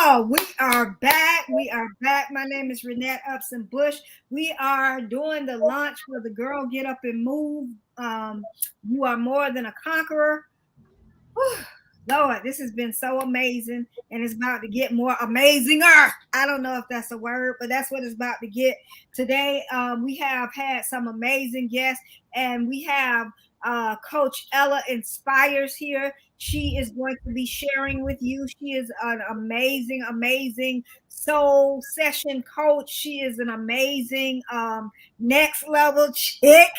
y'all, we are back. We are back. My name is Renette Upson-Bush. We are doing the launch for the Girl Get Up and Move. You are more than a conqueror. Whew. Lord, this has been so amazing, and it's about to get more amazinger. I don't know if that's a word, but that's what it's about to get today. We have had some amazing guests, and we have Coach Ella Inspires here. She is going to be sharing with you. She is an amazing, amazing soul session coach. She is an amazing next level chick.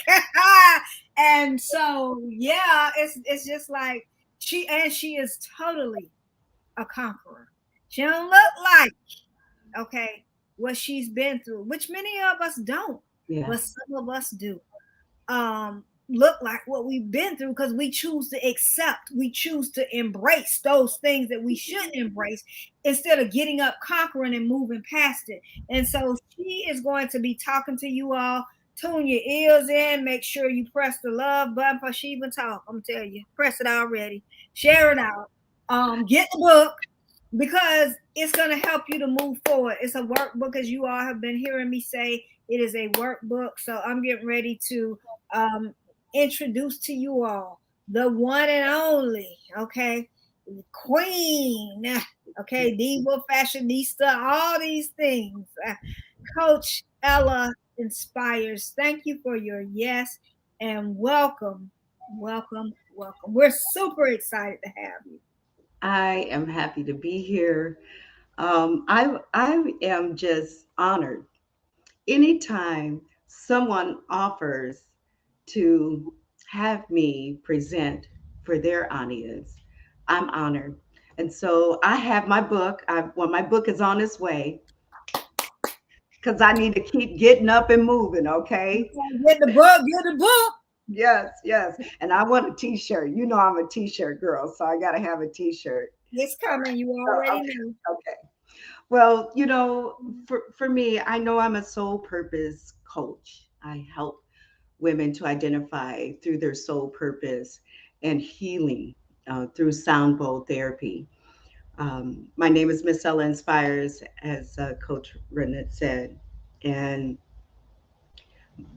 And so, yeah, it's just like she is totally a conqueror. She don't look like okay what she's been through, which many of us don't, Yeah. but some of us do. Look like what we've been through because we choose to accept, we choose to embrace those things that we shouldn't embrace instead of getting up, conquering, and moving past it. And so she is going to be talking to you all. Tune your ears in. Make sure you press the love button for she even talk. I'm telling you, press it already. Share it out. Get the book because it's going to help you to move forward. It's a workbook, as you all have been hearing me say. It is a workbook. So I'm getting ready to um, introduce to you all the one and only, okay, queen, okay, diva, fashionista, all these things. Coach Ella Inspires. Thank you for your yes and welcome, welcome, welcome. We're super excited to have you. I am happy to be here. I am just honored. Anytime someone offers to have me present for their audience, I'm honored. And so I have my book. Well, my book is on its way because I need to keep getting up and moving. Okay. Get the book, get the book. Yes, yes. And I want a T-shirt. You know, I'm a T-shirt girl, so I got to have a T-shirt. It's coming, you Oh, already okay. know. Okay. Well, for me, I know I'm a soul purpose coach. I help women to identify through their soul purpose and healing through sound bowl therapy. My name is Miss Ella Inspires, as Coach Renette said. And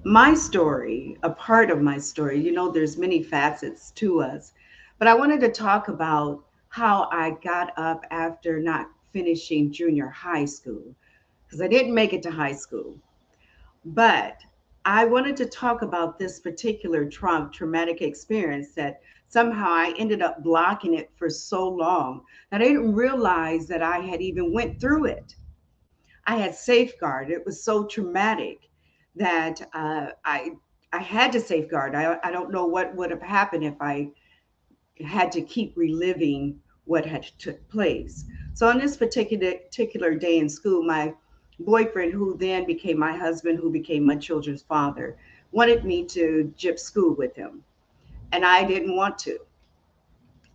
my story, a part of my story, there's many facets to us, but I wanted to talk about how I got up after not finishing junior high school because I didn't make it to high school. But I wanted to talk about this particular traumatic experience that somehow I ended up blocking it for so long that I didn't realize that I had even went through it. I had safeguard. It was so traumatic that I had to safeguard. I don't know what would have happened if I had to keep reliving what had took place. So on this particular day in school, my boyfriend, who then became my husband, who became my children's father, wanted me to jip school with him, and I didn't want to.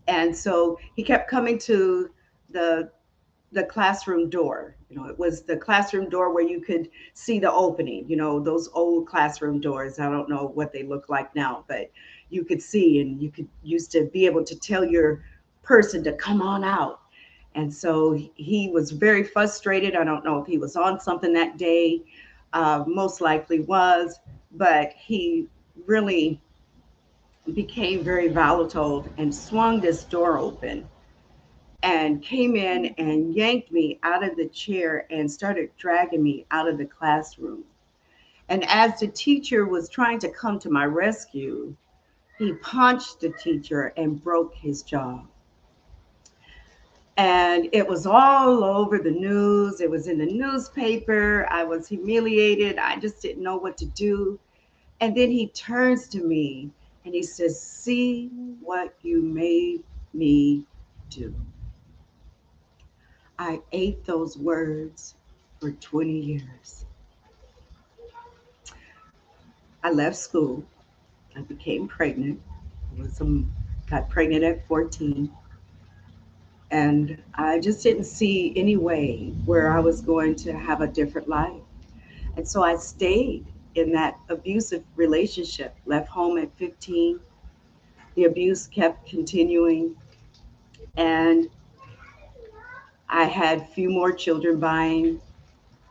And so he kept coming to the the classroom door. It was the classroom door where you could see the opening, those old classroom doors. I don't know what they look like now, but you could see and you could used to be able to tell your person to come on out. And so he was very frustrated. I don't know if he was on something that day, most likely was, but he really became very volatile and swung this door open and came in and yanked me out of the chair and started dragging me out of the classroom. And as the teacher was trying to come to my rescue, he punched the teacher and broke his jaw. And it was all over the news. It was in the newspaper. I was humiliated. I just didn't know what to do. And then he turns to me and he says, "See what you made me do." I ate those words for 20 years. I left school. I became pregnant. I was got pregnant at 14. And I just didn't see any way where I was going to have a different life. And so I stayed in that abusive relationship, left home at 15. The abuse kept continuing. And I had few more children buying,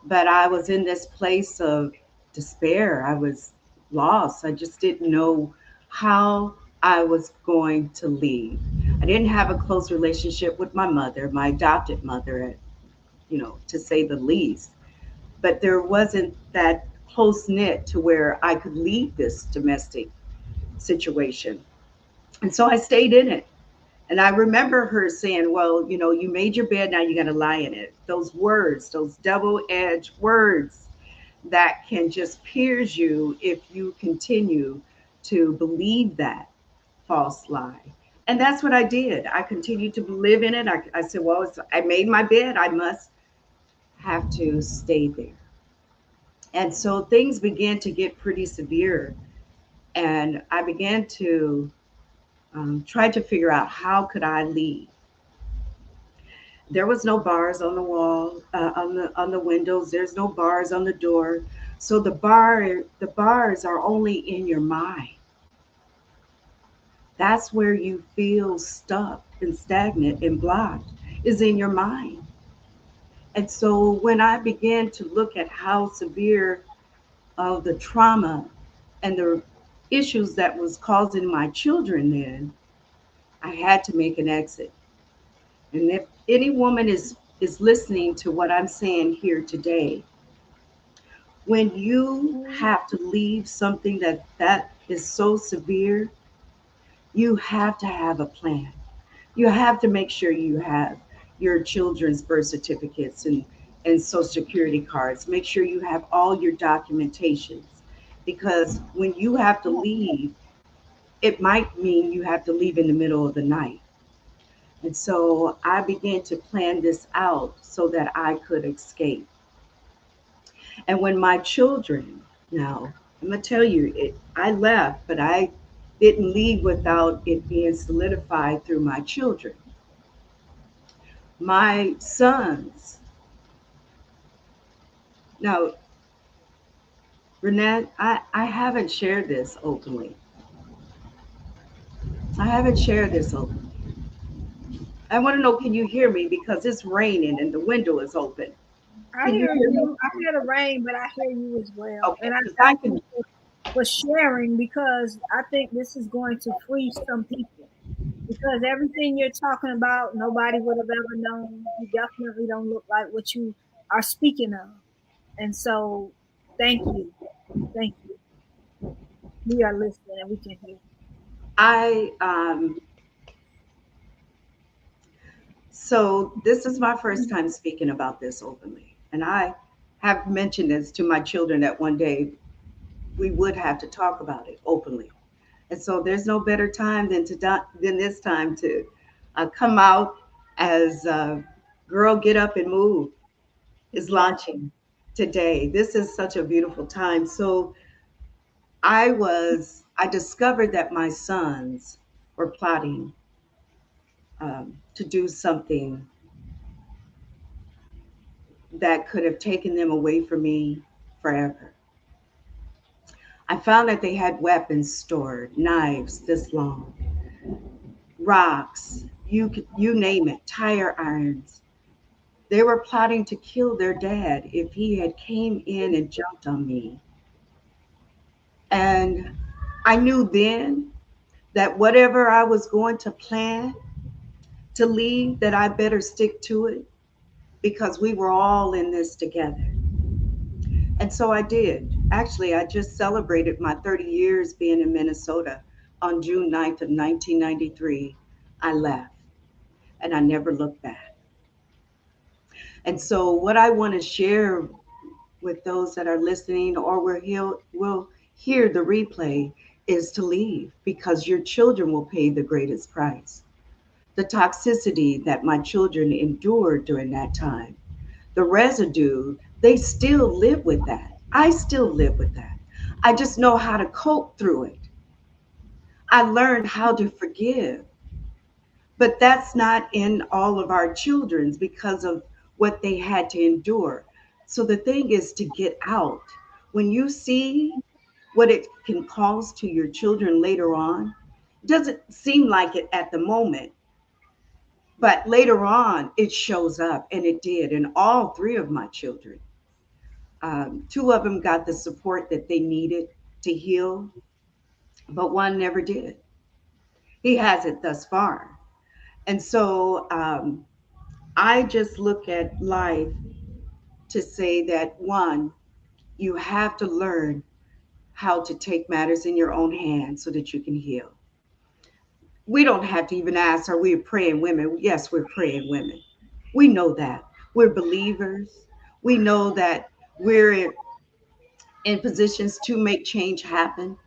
but I was in this place of despair. I was lost. I just didn't know how I was going to leave. I didn't have a close relationship with my mother, my adopted mother, to say the least. But there wasn't that close knit to where I could leave this domestic situation. And so I stayed in it. And I remember her saying, well, you made your bed, now you got to lie in it. Those words, those double edged words that can just pierce you if you continue to believe that false lie. And that's what I did. I continued to live in it. I said, well, I made my bed. I must have to stay there. And so things began to get pretty severe. And I began to try to figure out how could I leave. There was no bars on the wall, on the windows. There's no bars on the door. So the bars are only in your mind. That's where you feel stuck and stagnant and blocked, is in your mind. And so when I began to look at how severe of the trauma and the issues that was causing my children, then I had to make an exit. And if any woman is listening to what I'm saying here today, when you have to leave something that is so severe, you have to have a plan. You have to make sure you have your children's birth certificates and social security cards. Make sure you have all your documentations, because when you have to leave, it might mean you have to leave in the middle of the night. And so I began to plan this out so that I could escape. And when my children, now I'm gonna tell you, I left, but I didn't leave without it being solidified through my children. My sons, now, Renette, I haven't shared this openly. I haven't shared this openly. I want to know, can you hear me? Because it's raining and the window is open. I Can you hear hear me? you. I hear the rain, but I hear you as well. Okay, And I because I thank can. you for sharing, because I think this is going to free some people. Because everything you're talking about, nobody would have ever known. You definitely don't look like what you are speaking of. And so, thank you. Thank you. We are listening and we can hear. I So this is my first time speaking about this openly, and I have mentioned this to my children that one day we would have to talk about it openly. And so there's no better time than this time to come out as Girl Get Up and Move is Yes. launching today. This is such a beautiful time. So I discovered that my sons were plotting to do something that could have taken them away from me forever. I found that they had weapons stored, knives this long, rocks, you name it, tire irons. They were plotting to kill their dad if he had came in and jumped on me. And I knew then that whatever I was going to plan to leave, that I better stick to it, because we were all in this together. And so I did. Actually, I just celebrated my 30 years being in Minnesota on June 9th of 1993. I left and I never looked back. And so what I want to share with those that are listening or will hear the replay is to leave, because your children will pay the greatest price. The toxicity that my children endured during that time, the residue, they still live with that. I still live with that. I just know how to cope through it. I learned how to forgive, but that's not in all of our children's because of what they had to endure. So the thing is to get out. When you see what it can cause to your children later on, it doesn't seem like it at the moment, But later on, it shows up, and it did. And all three of my children, two of them got the support that they needed to heal, but one never did. He hasn't thus far. And so I just look at life to say that one, you have to learn how to take matters in your own hands so that you can heal. We don't have to even ask, are we praying women? Yes, we're praying women. We know that. We're believers. We know that we're in positions to make change happen.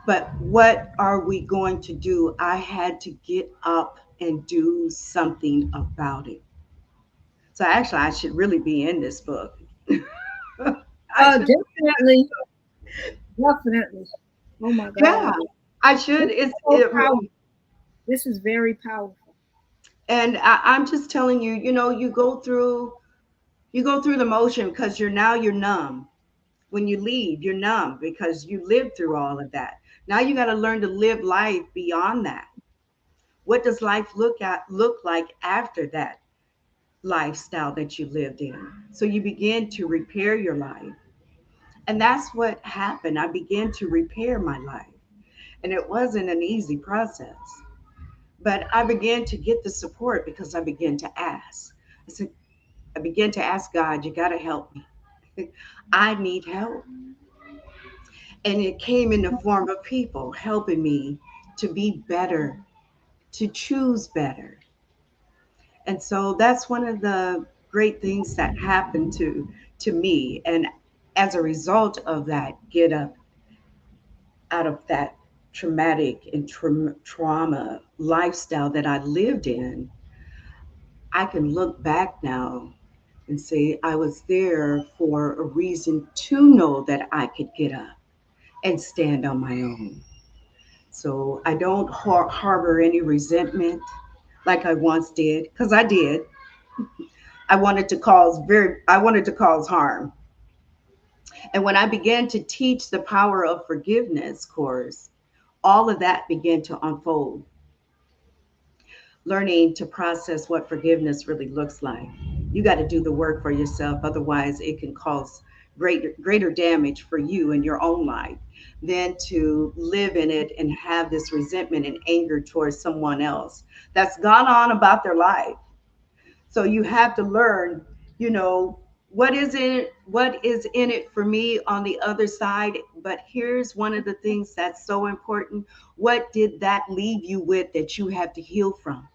But what are we going to do? I had to get up and do something about it. So actually, I should really be in this book. I should, Definitely, definitely. Oh my yeah, God, I this should. is It's so powerful. This is very powerful. and I'm just telling you, you go through the motion because you're numb. When you leave, you're numb because you lived through all of that. Now you got to learn to live life beyond that. What does life look like after that lifestyle that you lived in? So you begin to repair your life. And that's what happened. I began to repair my life. And it wasn't an easy process. But I began to get the support because I began to ask. I said, I began to ask God, you got to help me. I need help. And it came in the form of people helping me to be better, to choose better. And so that's one of the great things that happened to me. And as a result of that, get up out of that traumatic and trauma lifestyle that I lived in, I can look back now and say I was there for a reason to know that I could get up and stand on my own. So I don't harbor any resentment like I once did, because I did. I wanted to cause harm. And when I began to teach the power of forgiveness course, all of that began to unfold, learning to process what forgiveness really looks like. You got to do the work for yourself, otherwise it can cause greater damage for you in your own life than to live in it and have this resentment and anger towards someone else that's gone on about their life. So you have to learn, you know, what is in it for me on the other side. But here's one of the things that's so important. What did that leave you with that you have to heal from?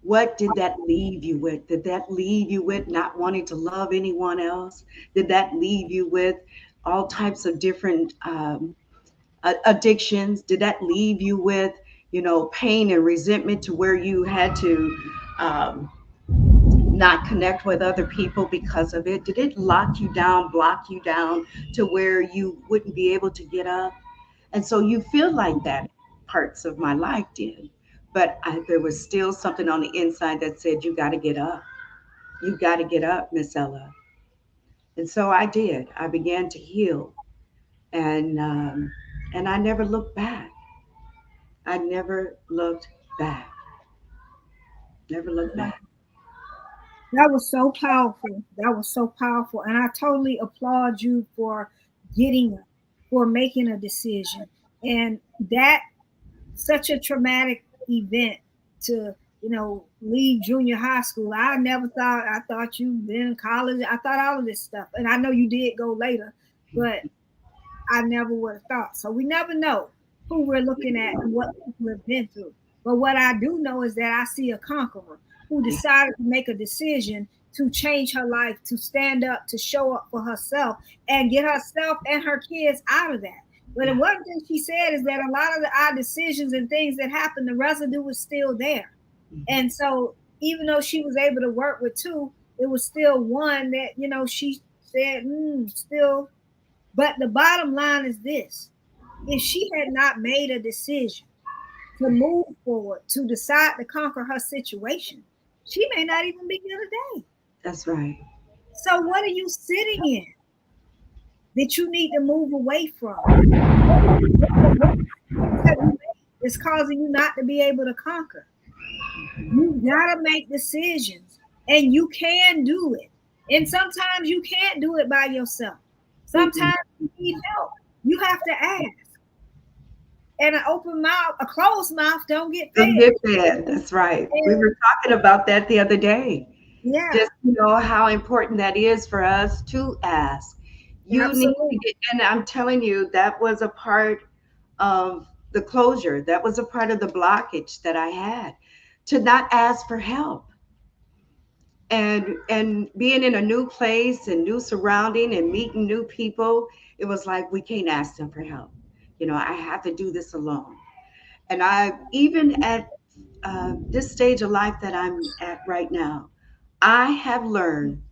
What did that leave you with? Did that leave you with not wanting to love anyone else? Did that leave you with all types of different addictions? Did that leave you with, pain and resentment to where you had to um, not connect with other people because of it? Did it lock you down, block you down to where you wouldn't be able to get up? And so you feel like that parts of my life did. But there was still something on the inside that said, you got to get up. You got to get up, Miss Ella. And so I did. I began to heal. And I never looked back. I never looked back. Never looked back. That was so powerful. That was so powerful. And I totally applaud you for getting up, for making a decision. And that such a traumatic event to, leave junior high school. I thought you been in college. I thought all of this stuff. And I know you did go later, but I never would have thought. So we never know who we're looking at and what people have been through. But what I do know is that I see a conqueror who decided to make a decision to change her life, to stand up, to show up for herself and get herself and her kids out of that. But Yeah. one thing she said is that a lot of our decisions and things that happened, the residue was still there. Mhm. And so even though she was able to work with two, it was still one that, she said, still. But the bottom line is this: if she had not made a decision to move forward, to decide to conquer her situation, she may not even be here today. That's right. So, what are you sitting in that you need to move away from? What decisions have you made? It's causing you not to be able to conquer. Mhm. You gotta make decisions, and you can do it. And sometimes you can't do it by yourself. Mm-mm. Sometimes you need help. You have to ask. And an open mouth, a closed mouth, don't get Don't fed. get fed. That's right. We And were talking about that the other day. yeah, Just how important that is for us to ask. You need to absolutely. get, and I'm telling you, that was a part of the closure. That was a part of the blockage that I had to not ask for help. And being in a new place and new surrounding and meeting new people, it was like we can't ask them for help. I have to do this alone. And I, even at this stage of life that I'm at right now, I have learned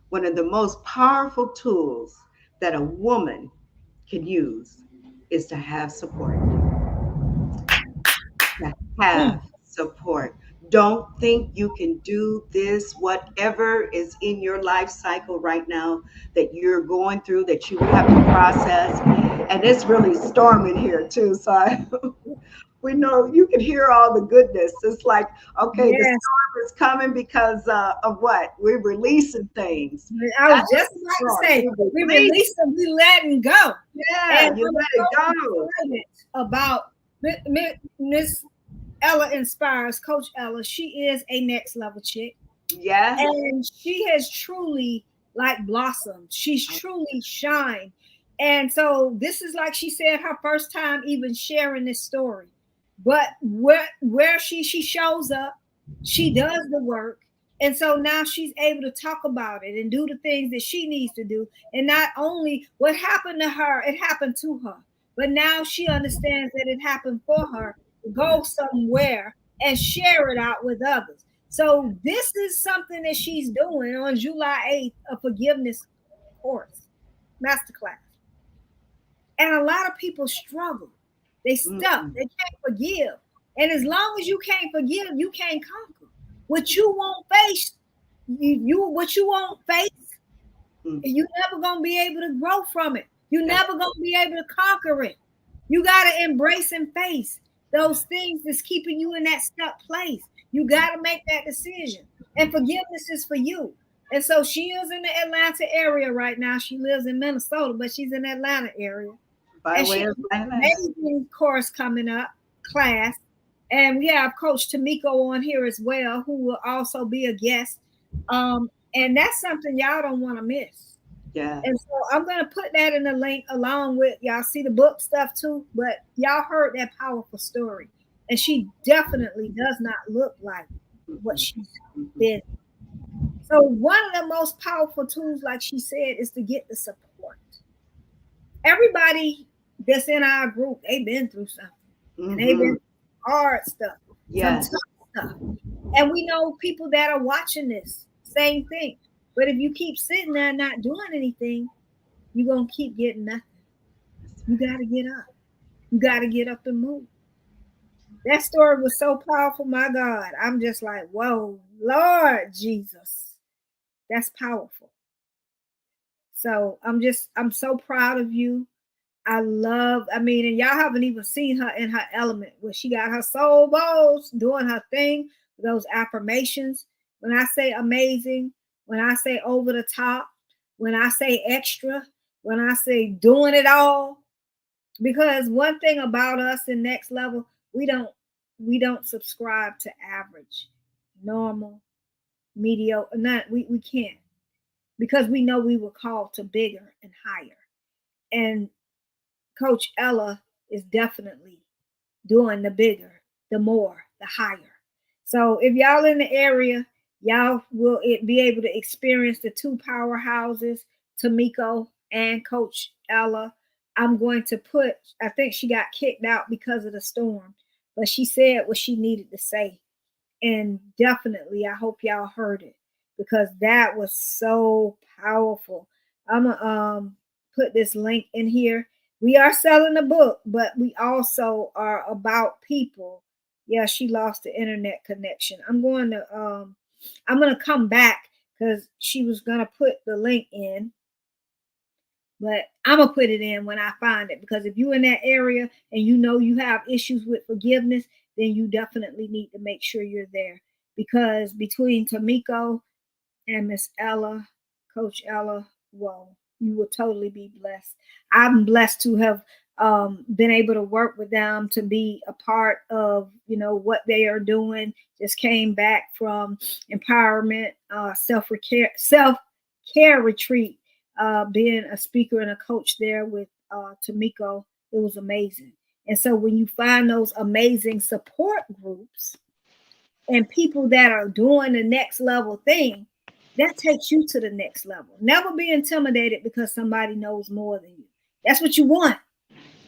one of the most powerful tools that a woman can use is to have support. To Mm, have support. Don't think you can do this, whatever is in your life cycle right now that you're going through, that you have to process. And it's really storming here too. So we know you can hear all the goodness. It's like, okay, the yes. storm is coming because of what? We're releasing things. I was That's just the about to storm. say, We we release. release them, we letting go. Yeah, And you I'm let so it go. excited about Miss Ella Inspires, Coach Ella. She is a next level chick. Yes. And she has truly like blossomed. She's truly shined. And so this is, like she said, her first time even sharing this story. But where she shows up, she does the work. And so now she's able to talk about it and do the things that she needs to do. And not only what happened to her, it happened to her. But now she understands that it happened for her to Yeah. go somewhere and share it out with others. So this is something that she's doing on July 8th, a forgiveness course, masterclass. And a lot of people struggle. They stuck. Mm-mm. They can't forgive. And as long as you can't forgive, you can't conquer. What you won't face, what you won't face, Mm. you never gonna be able to grow from it. You That's never gonna be able to conquer it. You gotta embrace and face those things that's keeping you in that stuck place. You gotta make that decision. And forgiveness is for you. And so she is in the Atlanta area right now. She lives in Minnesota, but she's in the Atlanta area. by And she way has of my an life. amazing course coming up, class. And we have Coach Tamiko on here as well, who will also be a guest. And that's something y'all don't want to miss. Yeah. And so I'm gonna put that in the link along with y'all see the book stuff too. But y'all heard that powerful story, and she definitely does not look like what Mm-mm. she's Mm-mm. been. So one of the most powerful tools, like she said, is to get the support. Everybody that's in our group, they've been through something, and they've Mm-hmm. been hard stuff, some Yes. tough stuff, and we know people that are watching this same thing. But if you keep sitting there not doing anything, you're gonna keep getting nothing. That's You got to get up. You got to get up and move. That story was so powerful, my God. I'm just like, whoa, Lord Jesus. That's powerful. So I'm so proud of you. I mean, and y'all haven't even seen her in her element where she got her soul balls doing her thing, those affirmations. When I say amazing, when I say over the top, when I say extra, when I say doing it all, because one thing about us in next level, we don't subscribe to average, normal, mediocre. Not we can't, because we know we were called to bigger and higher. And Coach Ella is definitely doing the bigger, the more, the higher. So if y'all in the area, y'all will be able to experience the two powerhouses, Tamiko and Coach Ella. I'm going to put, I think she got kicked out because of the storm, but she said what she needed to say. And definitely, I hope y'all heard it because that was so powerful. I'm gonna put this link in here. We are selling a book, but we also are about people. Yeah, she lost the internet connection. I'm gonna come back because she was gonna put the link in, But I'm gonna put it in when I find it, because if you're in that area and you know you have issues with forgiveness, then you definitely need to make sure you're there. Because between Tamiko and Miss Ella, Coach Ella, whoa, you will totally be blessed. I'm blessed to have been able to work with them, to be a part of what they are doing. Just came back from empowerment, self care retreat, being a speaker and a coach there with Tamiko. It was amazing. And so when you find those amazing support groups and people that are doing the next level thing, that takes you to the next level. Never be intimidated because somebody knows more than you. That's what you want.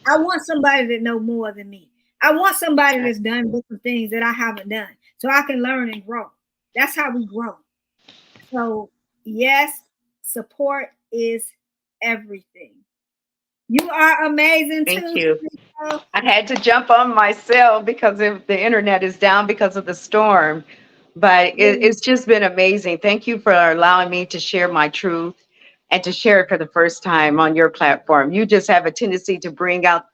I want somebody that know more than me. I want somebody that's done different things that I haven't done, so I can learn and grow. That's how we grow. So yes, support is everything. You are amazing Thank too, you. Tamiko. I had to jump on myself because if the internet is down because of the storm. But it's just been amazing. Thank you for allowing me to share my truth and to share it for the first time on your platform. You just have a tendency to bring out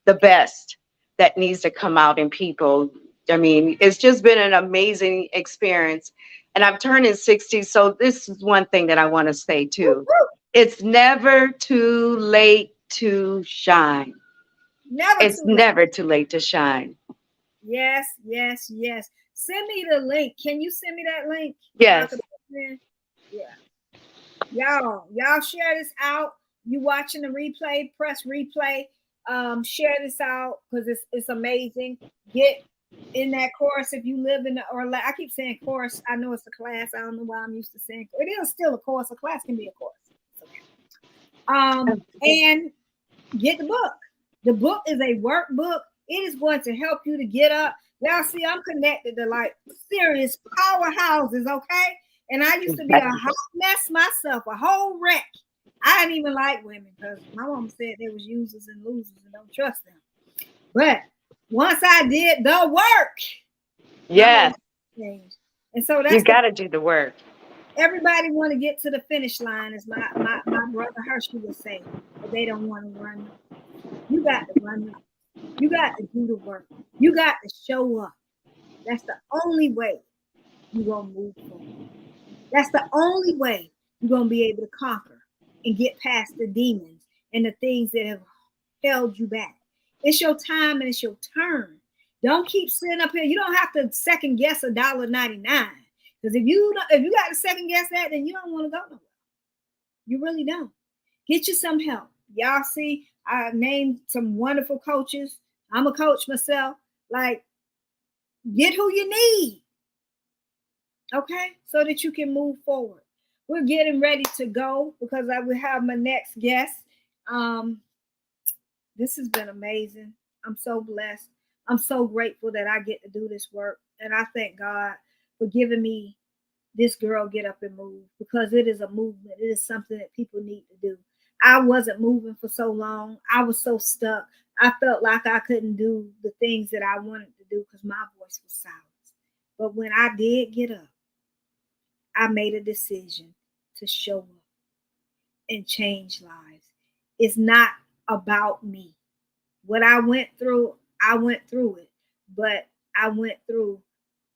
the best that needs to come out in people. I mean, it's just been an amazing experience. And I'm turning 60, so this is one thing that I want to say too. It's never too late to shine. Never It's too late. never too late to shine. Yes, yes, yes. Send me the link. Can you send me that link so I Yes. can put it in? Yeah. Y'all share this out. You watching the replay, press replay. Share this out because it's amazing. Get in that course if you live in the, or I keep saying course. I know it's a class. I don't know why I'm used to saying it is still a course. A class can be a course. It's okay. And get the book. The book is a workbook. It is going to help you to get up. Y'all see, I'm connected to like serious powerhouses, okay? And I used to be a hot mess myself, a whole wreck. I didn't even like women because my mom said they was users and losers and don't trust them. But once I did the work, my whole Yes. life changed. And so You that's the got to do the work. everybody want to get to the finish line, as my brother Hershey would say, but they don't want to run. You got to run up. You got to do the work. You got to show up. That's the only way you're going to move forward. That's the only way you're going to be able to conquer and get past the demons and the things that have held you back. It's your time and it's your turn. Don't keep sitting up here. You don't have to second guess $1.99. Because if you got to second guess that, then you don't want to go nowhere. You really don't. Get you some help. Y'all see, I named some wonderful coaches. I'm a coach myself. Like, get who you need, okay, so that you can move forward. We're getting ready to go because I will have my next guest. Um, this has been amazing. I'm so blessed. I'm so grateful that I get to do this work, and I thank God for giving me this girl get up and move, because it is a movement. It is something that people need to do. I wasn't moving for so long. I was so stuck. I felt like I couldn't do the things that I wanted to do because my voice was silenced. But when I did get up, I made a decision to show up and change lives. It's not about me. What I went through it, but I went through,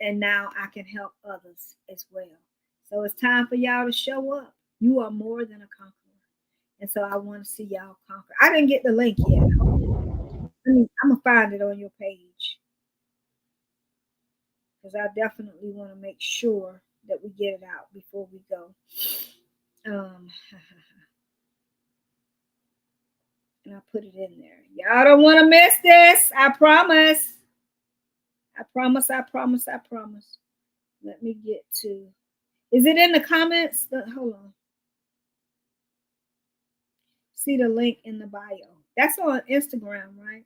and now I can help others as well. So it's time for y'all to show up. You are more than a conqueror. And so I want to see y'all conquer. I didn't get the link yet. I'm going to find it on your page because I definitely want to make sure that we get it out before we go. Um, and I put it in there. Y'all don't want to miss this. I promise. I promise. I promise. I promise. Let me get to. Is it in the comments? Hold on. See the link in the bio. That's on Instagram, right?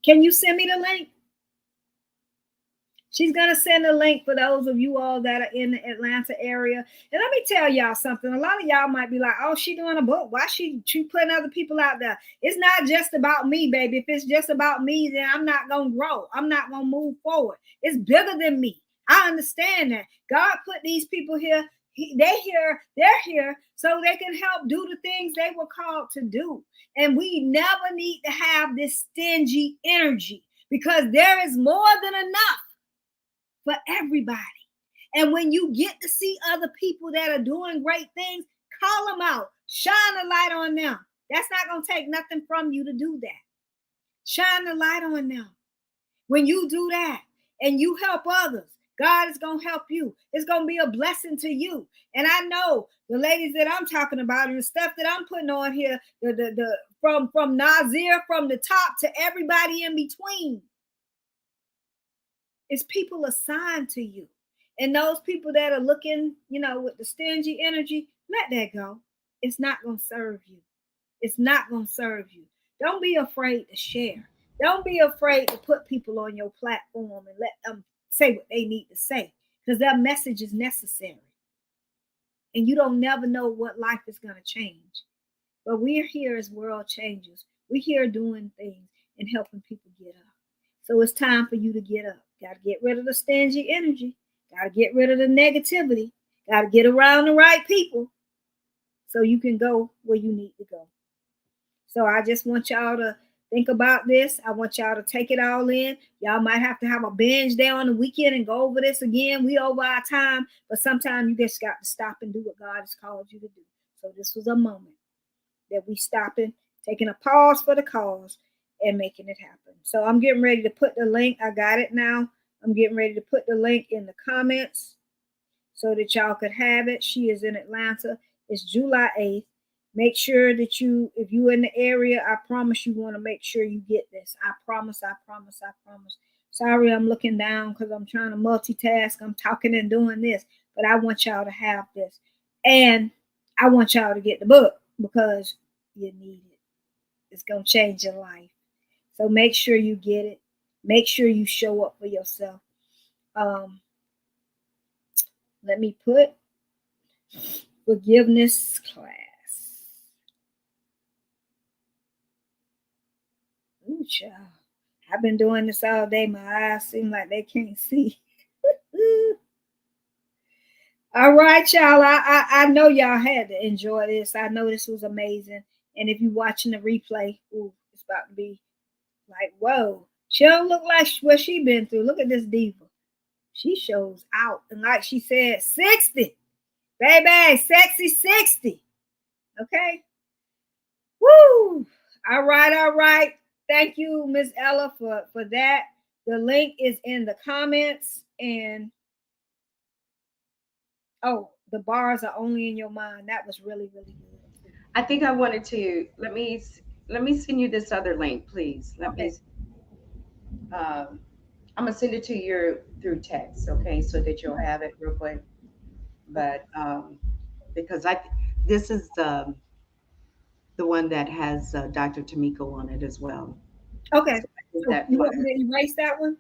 Can you send me the link? She's gonna send a link for those of you all that are in the Atlanta area. And let me tell y'all something. A lot of y'all might be like, "Oh, she doing a book. Why she putting other people out there?" It's not just about me, baby. If it's just about me, then I'm not gonna grow. I'm not gonna move forward. It's bigger than me. I understand that. God put these people here they're here so they can help do the things they were called to do. And we never need to have this stingy energy, because there is more than enough for everybody. And when you get to see other people that are doing great things, call them out, shine a light on them. That's not going to take nothing from you to do that. Shine the light on them. When you do that and you help others, God is going to help you. It's going to be a blessing to you. And I know the ladies that I'm talking about and the stuff that I'm putting on here, from Nazir, from the top to everybody in between, it's people assigned to you. And those people that are looking, with the stingy energy, let that go. It's not going to serve you. It's not going to serve you. Don't be afraid to share. Don't be afraid to put people on your platform and let them say what they need to say, because that message is necessary. And you don't never know what life is going to change. But we're here as world changers. We're here doing things and helping people get up. So it's time for you to get up. Got to get rid of the stingy energy. Got to get rid of the negativity. Got to get around the right people so you can go where you need to go. So I just want y'all to think about this. I want y'all to take it all in. Y'all might have to have a binge day on the weekend and go over this again. We over our time, but sometimes you just got to stop and do what God has called you to do. So this was a moment that we stopping, taking a pause for the cause and making it happen. So I'm getting ready to put the link. I got it now. I'm getting ready to put the link in the comments so that y'all could have it. She is in Atlanta. It's July 8th. Make sure that if you're in the area, I promise you want to make sure you get this. I promise, I promise, I promise. Sorry, I'm looking down because I'm trying to multitask. I'm talking and doing this, but I want y'all to have this. And I want y'all to get the book because you need it. It's going to change your life. So make sure you get it. Make sure you show up for yourself. Let me put forgiveness class. Ooh, child. I've been doing this all day. My eyes seem like they can't see. All right, y'all. I know y'all had to enjoy this. I know this was amazing. And if you're watching the replay, ooh, it's about to be like, whoa. She don't look like what she been through. Look at this diva. She shows out. And like she said, 60. Baby, sexy 60. Okay? Woo! All right. Thank you, Miss Ella, for that. The link is in the comments. And the bars are only in your mind. That was really, really good. I think I wanted to let me send you this other link, please. Um, I'm gonna send it to you through text, okay, so that you'll have it real quick. But because this is the one that has Dr. Tamiko on it as well. Okay. So I think So that you want flyer. me to erase that one?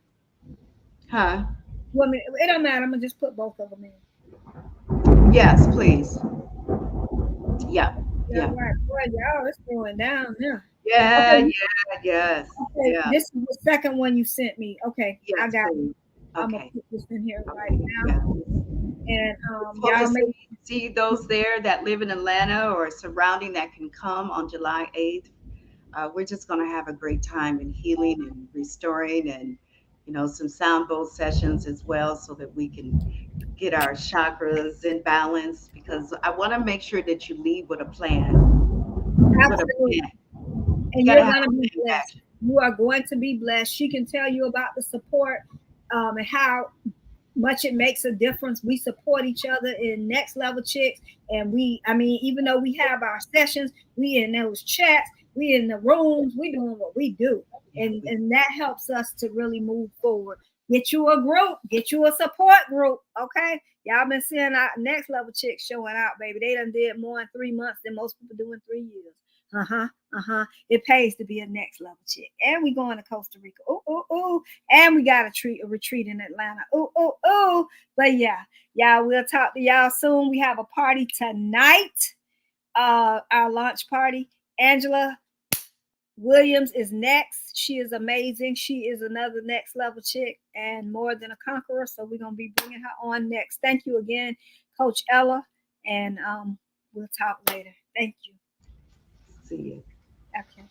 Huh? It don't matter. I'm gonna just put both of them in. Yes, please. Yeah, Yeah, yeah, right. Boy, y'all, it's going down here. yeah, Okay, yeah, yes, okay. yeah, This is the second one you sent me. Okay, I yes, got it. please. I'm gonna Okay, put this in here right okay, now. yeah. And Hope to y'all make see those there that live in Atlanta or surrounding that can come on July 8th. We're just going to have a great time in healing and restoring and, some sound bowl sessions as well so that we can get our chakras in balance because I want to make sure that you leave with a plan. With a absolutely. plan. You And got to you're have going to a be plan of blessed. action. You are going to be blessed. She can tell you about the support and how much it makes a difference. We support each other in Next Level Chicks. And even though we have our sessions, we in those chats, we in the rooms, we doing what we do. Yeah, And that helps us to really move forward. Get you a group, get you a support group. Okay. Y'all been seeing our Next Level Chicks showing out, baby. They done did more in 3 months than most people do in 3 years. It pays to be a next level chick. And we going to Costa Rica. Ooh. And we got a retreat in Atlanta. Ooh. But yeah, we'll talk to y'all soon. We have a party tonight. Our launch party. Angela Williams is next. She is amazing. She is another next level chick and more than a conqueror. So we're going to be bringing her on next. Thank you again Coach Ella, and we'll talk later. Thank you. See you. Okay.